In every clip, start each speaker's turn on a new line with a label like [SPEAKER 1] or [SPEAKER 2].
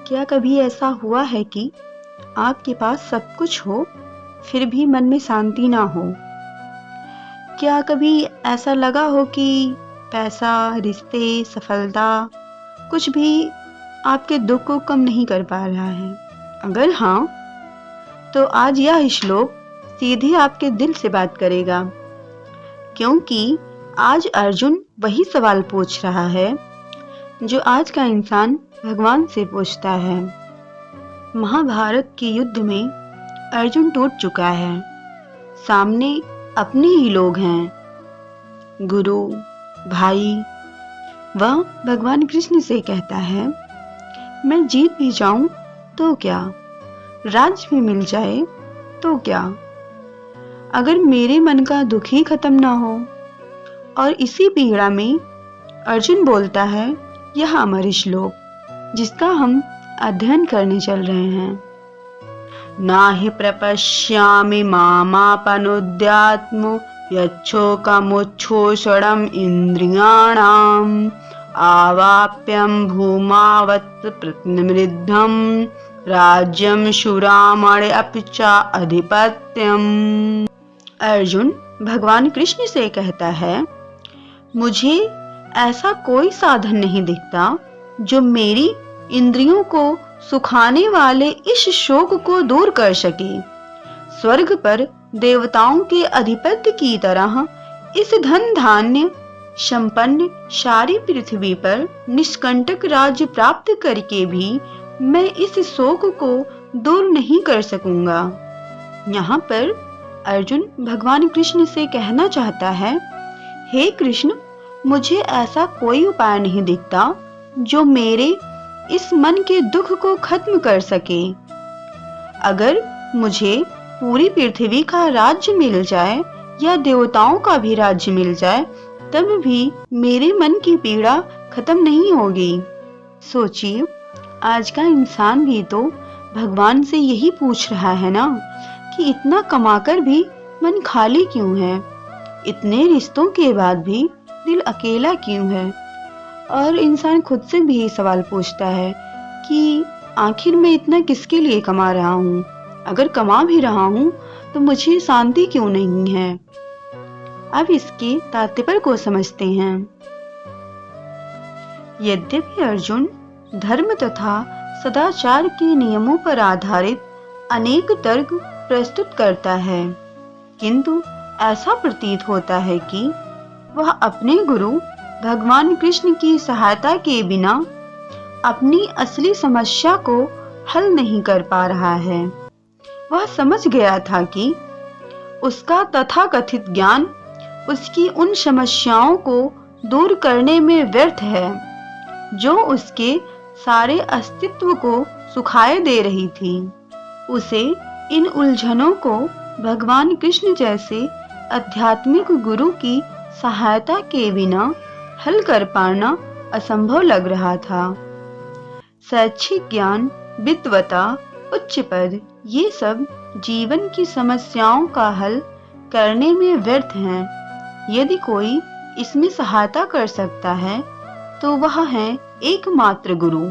[SPEAKER 1] क्या कभी ऐसा हुआ है कि आपके पास सब कुछ हो फिर भी मन में शांति ना हो? क्या कभी ऐसा लगा हो कि पैसा, रिश्ते, सफलता कुछ भी आपके दुख को कम नहीं कर पा रहा है? अगर हाँ, तो आज यह श्लोक सीधे आपके दिल से बात करेगा, क्योंकि आज अर्जुन वही सवाल पूछ रहा है जो आज का इंसान भगवान से पूछता है। महाभारत के युद्ध में अर्जुन टूट चुका है। सामने अपने ही लोग हैं, गुरु, भाई। वह भगवान कृष्ण से कहता है, मैं जीत भी जाऊं तो क्या, राज्य भी मिल जाए तो क्या, अगर मेरे मन का दुख ही खत्म ना हो। और इसी पीड़ा में अर्जुन बोलता है यह अमर श्लोक, जिसका हम अध्ययन करने चल रहे हैं। नाहि प्रपश्यामि मामापनुद्यात्म यच्छोकमुच्छोषणम् इंद्रियाणाम् आवाप्यं भूमावत् प्रतिमृद्धं राज्यं शूरामणि अपि च अधिपत्यम्। अर्जुन भगवान कृष्ण से कहता है, मुझे ऐसा कोई साधन नहीं दिखता जो मेरी इंद्रियों को सुखाने वाले इस शोक को दूर कर सके। स्वर्ग पर देवताओं के अधिपति की तरह इस धन धान्य संपन्न सारी पृथ्वी पर निष्कंटक राज्य प्राप्त करके भी मैं इस शोक को दूर नहीं कर सकूंगा। यहाँ पर अर्जुन भगवान कृष्ण से कहना चाहता है, हे कृष्ण, मुझे ऐसा कोई उपाय नहीं दिखता जो मेरे इस मन के दुख को खत्म कर सके। अगर मुझे पूरी पृथ्वी का राज्य मिल जाए या देवताओं का भी राज्य मिल जाए, तब भी मेरे मन की पीड़ा खत्म नहीं होगी। सोचिए, आज का इंसान भी तो भगवान से यही पूछ रहा है ना कि इतना कमाकर भी मन खाली क्यों है, इतने रिश्तों के बाद भी दिल अकेला क्यों है। और इंसान खुद से भी सवाल पूछता है कि आखिर मैं इतना किसके लिए कमा रहा हूँ, अगर कमा भी रहा हूँ तो मुझे शांति क्यों नहीं है। अब इसके तात्पर्य को समझते हैं। यद्यपि अर्जुन धर्म तथा सदाचार के नियमों पर आधारित अनेक तर्क प्रस्तुत करता है, किंतु ऐसा प्रतीत होता है कि वह अपने गुरु भगवान कृष्ण की सहायता के बिना अपनी असली समस्या को हल नहीं कर पा रहा है। वह समझ गया था कि उसका तथाकथित ज्ञान उसकी उन समस्याओं को दूर करने में व्यर्थ है जो उसके सारे अस्तित्व को सुखाए दे रही थी। उसे इन उलझनों को भगवान कृष्ण जैसे आध्यात्मिक गुरु की सहायता के बिना हल कर पाना असंभव लग रहा था। शैक्षिक ज्ञान, विद्वता, उच्च पद, ये सब जीवन की समस्याओं का हल करने में व्यर्थ हैं। यदि कोई इसमें सहायता कर सकता है तो वह है एकमात्र गुरु।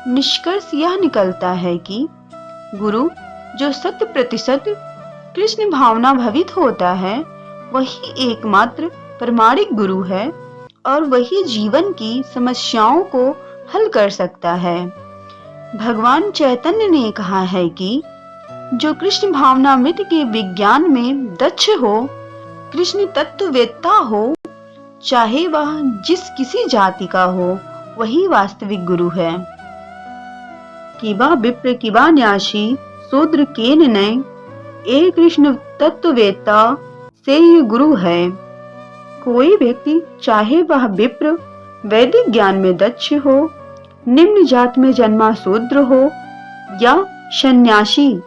[SPEAKER 1] निष्कर्ष यह निकलता है कि गुरु जो 100% कृष्ण भावना भवित होता है, वही एकमात्र प्रामाणिक गुरु है और वही जीवन की समस्याओं को हल कर सकता है। भगवान चैतन्य ने कहा है कि जो कृष्ण भावनामृत के विज्ञान में दक्ष हो, कृष्ण तत्ववेत्ता हो, चाहे वह जिस किसी जाति का हो, वही वास्तविक गुरु है। किबा विप्र किबा न्यासी शूद्र केन नय, ए कृष्ण तत्ववेत्ता से ही गुरु है। कोई व्यक्ति, चाहे वह विप्र वैदिक ज्ञान में दक्ष हो, निम्न जात में जन्मा शूद्र हो या सन्यासी,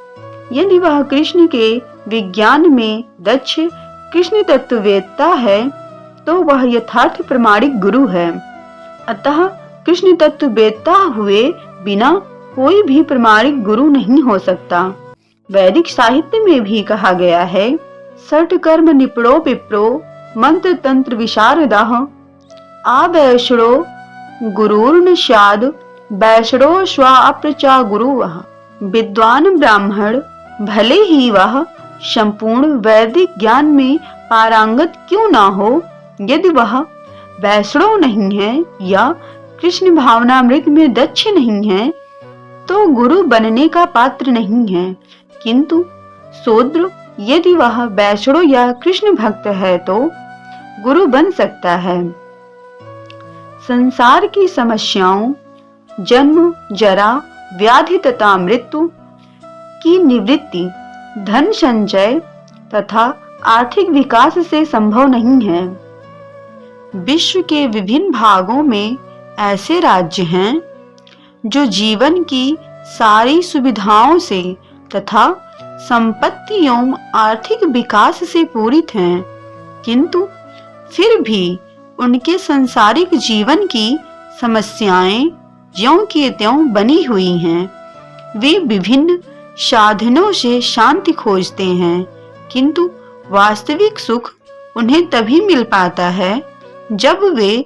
[SPEAKER 1] यदि वह कृष्ण के विज्ञान में दक्ष कृष्ण तत्ववेत्ता है तो वह यथार्थ प्रामाणिक गुरु है। अतः कृष्ण तत्ववेत्ता हुए बिना कोई भी प्रामाणिक गुरु नहीं हो सकता। वैदिक साहित्य में भी कहा गया है, षट कर्म निपुणो विप्रो मंत्र तंत्र विशारदाः आवैषणो गुरुर्न स्याद् वैष्णो स्वाप्रचा गुरुः। विद्वान ब्राह्मण भले ही वह संपूर्ण वैदिक ज्ञान में पारंगत क्यों ना हो, यदि वह वैष्णव नहीं है या कृष्ण भावनामृत में दक्ष नहीं है तो गुरु बनने का पात्र नहीं है। किंतु शूद्र यदि वह वैष्णव या कृष्ण भक्त है तो गुरु बन सकता है। संसार की समस्याओं, जन्म, जरा, व्याधि तथा मृत्यु की निवृत्ति धन संचय तथा आर्थिक विकास से संभव नहीं है। विश्व के विभिन्न भागों में ऐसे राज्य हैं जो जीवन की सारी सुविधाओं से तथा संपत्ति एवं आर्थिक विकास से पूरित हैं, किंतु फिर भी उनके सांसारिक जीवन की समस्याएं ज्यों की त्यों बनी हुई हैं। वे विभिन्न साधनों से शांति खोजते हैं, किंतु वास्तविक सुख उन्हें तभी मिल पाता है जब वे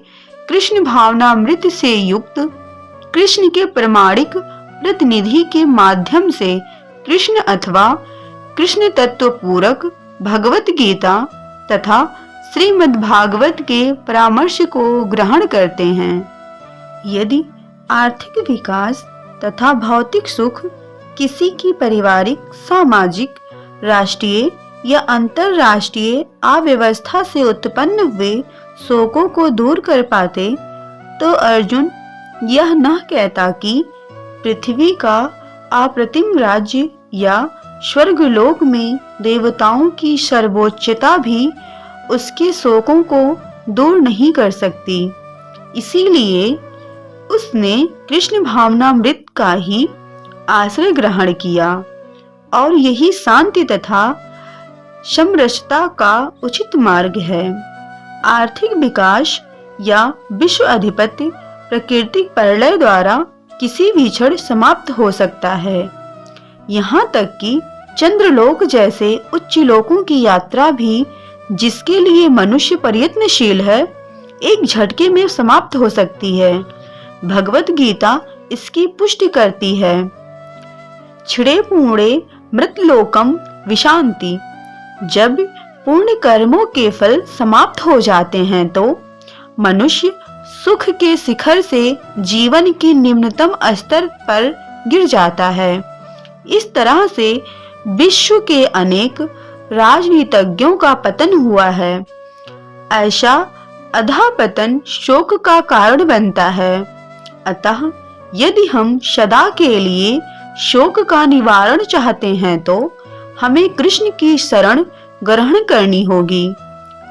[SPEAKER 1] कृष्ण भावनामृत से युक्त कृष्ण के प्रमाणिक प्रतिनिधि के माध्यम से कृष्ण अथवा कृष्ण तत्व पूरक भगवत गीता तथा श्रीमद् भागवत के परामर्श को ग्रहण करते हैं। यदि आर्थिक विकास तथा भौतिक सुख किसी की पारिवारिक, सामाजिक, राष्ट्रीय या अंतरराष्ट्रीय अव्यवस्था से उत्पन्न हुए शोकों को दूर कर पाते तो अर्जुन यह न कहता कि पृथ्वी का अप्रतिम राज्य या स्वर्गलोक में देवताओं की सर्वोच्चता भी उसके शोकों को दूर नहीं कर सकती। इसीलिए उसने कृष्ण भावनामृत का ही आश्रय ग्रहण किया और यही शांति तथा समरसता का उचित मार्ग है। आर्थिक विकास या विश्व अधिपत्य प्राकृतिक प्रलय द्वारा किसी भी क्षण समाप्त हो सकता है। यहाँ तक कि चंद्रलोक जैसे उच्च लोकों की यात्रा भी, जिसके लिए मनुष्य प्रयत्नशील है, एक झटके में समाप्त हो सकती है। भगवत गीता इसकी पुष्टि करती है। छिड़े पूर्णे मृतलोकम विशांति। जब पुण्य कर्मों के फल समाप्त हो जाते हैं तो मनुष्य सुख के शिखर से जीवन की निम्नतम स्तर पर गिर जाता है। इस तरह से विश्व के अनेक राजनीतिज्ञों का पतन हुआ है। ऐसा अधःपतन शोक का कारण बनता है। अतः यदि हम सदा के लिए शोक का निवारण चाहते हैं तो हमें कृष्ण की शरण ग्रहण करनी होगी,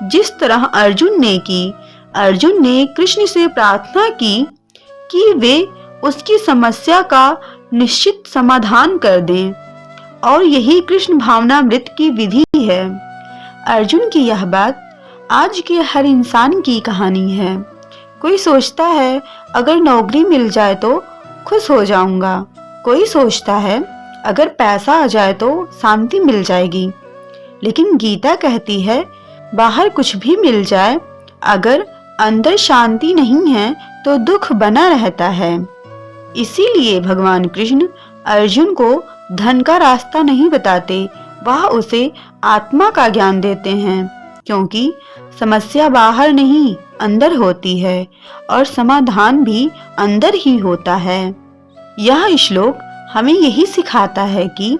[SPEAKER 1] जिस तरह अर्जुन ने की। अर्जुन ने कृष्ण से प्रार्थना की कि वे उसकी समस्या का निश्चित समाधान कर दें, और यही कृष्ण भावनामृत की विधि है। अर्जुन की यह बात आज के हर इंसान की कहानी है। कोई सोचता है अगर नौकरी मिल जाए तो खुश हो जाऊंगा, कोई सोचता है अगर पैसा आ जाए तो शांति मिल जाएगी, लेकिन गीता कहती है बाहर कुछ भी मिल जाए, अगर अंदर शांति नहीं है तो दुख बना रहता है। इसीलिए भगवान कृष्ण अर्जुन को धन का रास्ता नहीं बताते, वह उसे आत्मा का ज्ञान देते हैं, क्योंकि समस्या बाहर नहीं अंदर होती है और समाधान भी अंदर ही होता है। यह श्लोक हमें यही सिखाता है कि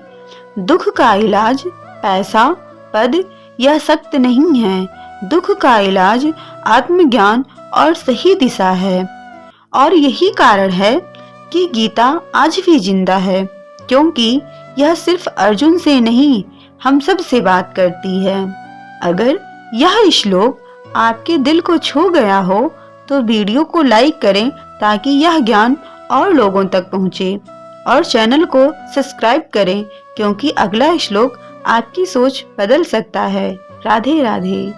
[SPEAKER 1] दुख का इलाज पैसा, पद या शक्ति नहीं है। दुख का इलाज आत्मज्ञान और सही दिशा है। और यही कारण है कि गीता आज भी जिंदा है, क्योंकि यह सिर्फ अर्जुन से नहीं हम सब से बात करती है। अगर यह श्लोक आपके दिल को छू गया हो तो वीडियो को लाइक करें ताकि यह ज्ञान और लोगों तक पहुंचे, और चैनल को सब्सक्राइब करें क्योंकि अगला श्लोक आपकी सोच बदल सकता है। राधे राधे।